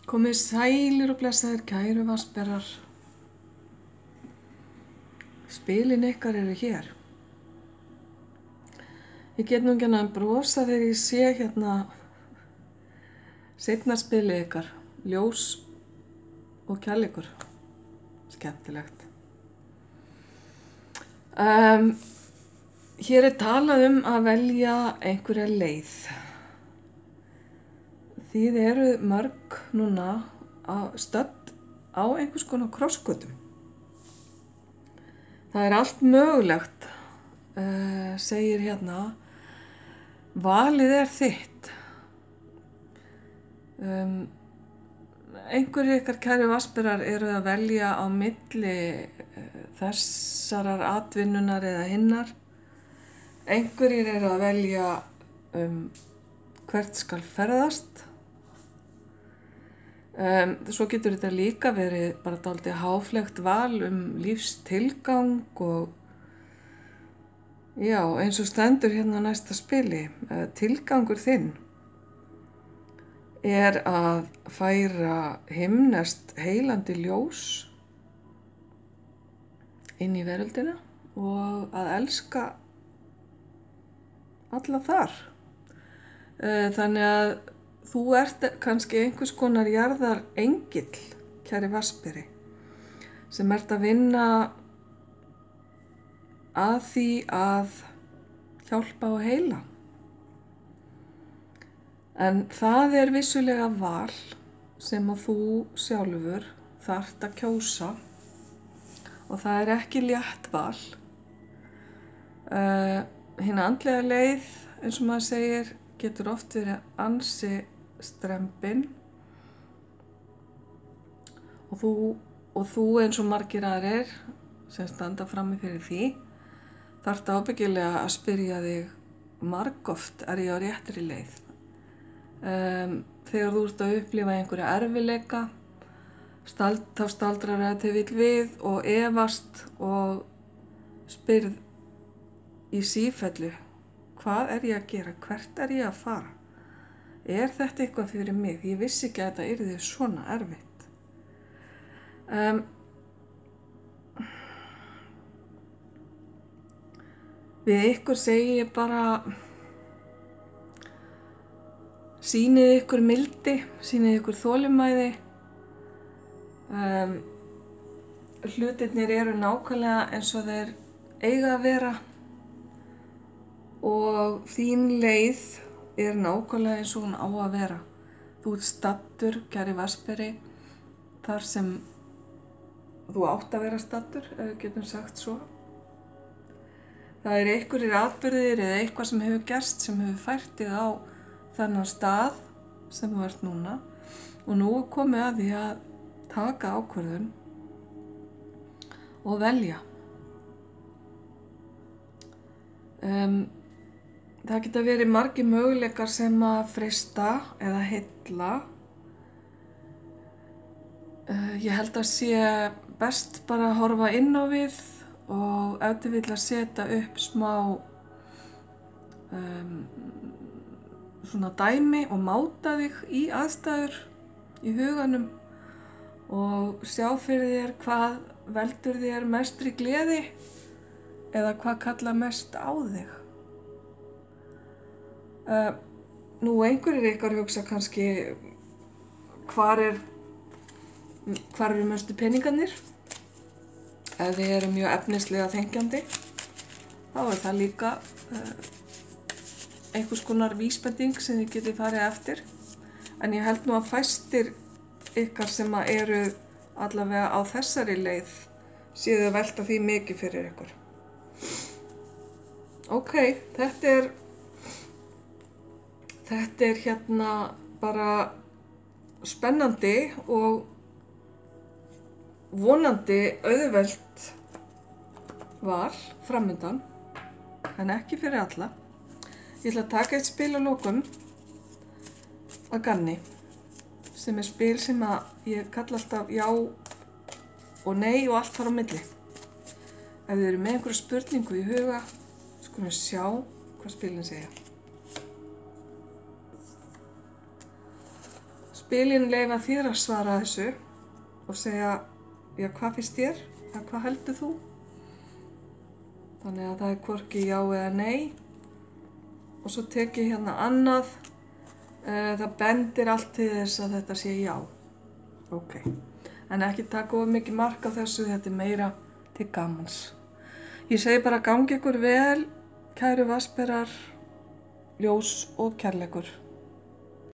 Komið sælir og blessaðir kæru vatnsberar. Spilin ykkar eru hér. Ég get nú ekki að brosa þegar ég sé hérna seinna spilið ykkar, ljós og kærleikur. Skemmtilegt. Hér er talað að velja einhverja leið. Þið eru mörg núna stödd á einhvers konar krossgötum. Það er allt mögulegt, segir hérna, valið er þitt. Einhverjir ykkar kæru vatnsberar eru að velja á milli þessarar atvinnunar eða hinnar. Einhverjir eru að velja hvert skal ferðast. Svo getur þetta líka verið bara dálítið háflegt val lífstilgang og já, eins og stendur hérna á næsta spili. Tilgangur þinn er að færa himneskt heilandi ljós inn í veröldina og að elska alla þar. Þannig að þú ert kannski einhvers konar jarðar engill, kæri vatnsberi, sem ert að vinna að því að hjálpa og heila. En það er vissulega val sem að þú sjálfur þarft að kjósa og það er ekki létt val. Hin andlega leið, eins og maður segir, getur oft verið ansi strembin og þú eins og margir aðrir sem standa frammi fyrir því þarft ábyggilega að spyrja þig margoft, er ég á réttri leið? Þegar þú ert að upplifa einhverja erfiðleika þá staldrar það til vill við og efast og spyrð í sífellu, hvað er ég að gera? Hvert er ég að fara? Er þetta eitthvað fyrir mig? Ég vissi ekki að þetta yrði svona erfitt. Við ykkur segi ég bara, sýnið ykkur mildi, sýnið ykkur þolinmæði. Hlutirnir eru nákvæmlega eins og þeir eiga að vera og þín leið er nákvæmlega eins og hún á að vera. Þú ert staddur, kæri vatnsberi, þar sem þú átt að vera staddur, ef við getum sagt svo. Það er einhverjir atburðir eða eitthvað sem hefur gerst sem hefur fært þig á þennan stað sem þú ert núna og nú er komið að því að taka ákvörðun og velja. Það geta verið margir möguleikar sem að freista eða heilla. Ég held að sé best bara að horfa inn á við og ef þið vill að setja upp smá svona dæmi og máta þig í aðstæður í huganum og sjá fyrir þér hvað veldur þér mestri gleði eða hvað kallar mest á þig. Nú einhverjir ykkar hugsa kannski hvar eru mestu peningarnir? Ef þið eru mjög efnislega þengjandi, þá er það líka einhvers konar vísbending sem þið getið farið eftir. En ég held nú að fæstir ykkar sem eru allavega á þessari leið séu að velta því mikið fyrir ykkur. Ok, þetta er hérna bara spennandi og vonandi auðvelt val framundan, en ekki fyrir alla. Ég ætla að taka eitt spil að lokum að gamni, sem er spil sem að ég kalla alltaf já og nei og allt þar á milli. Ef þið eru með einhverja spurningu í huga, skulum við sjá hvað spilin segja. spilin leyfa þér að svara þessu og segja, já, hvað finnst þér? Já, hvað heldur þú? Þannig að það er hvorki já eða nei. Og svo tek ég hérna annað. Það bendir allt til þess að þetta sé já. Ok. En ekki taka of mikið mark á þessu, þetta er meira til gamans. Ég segi bara gangi ykkur vel, kæru vatnsberar, ljós og kærleikur.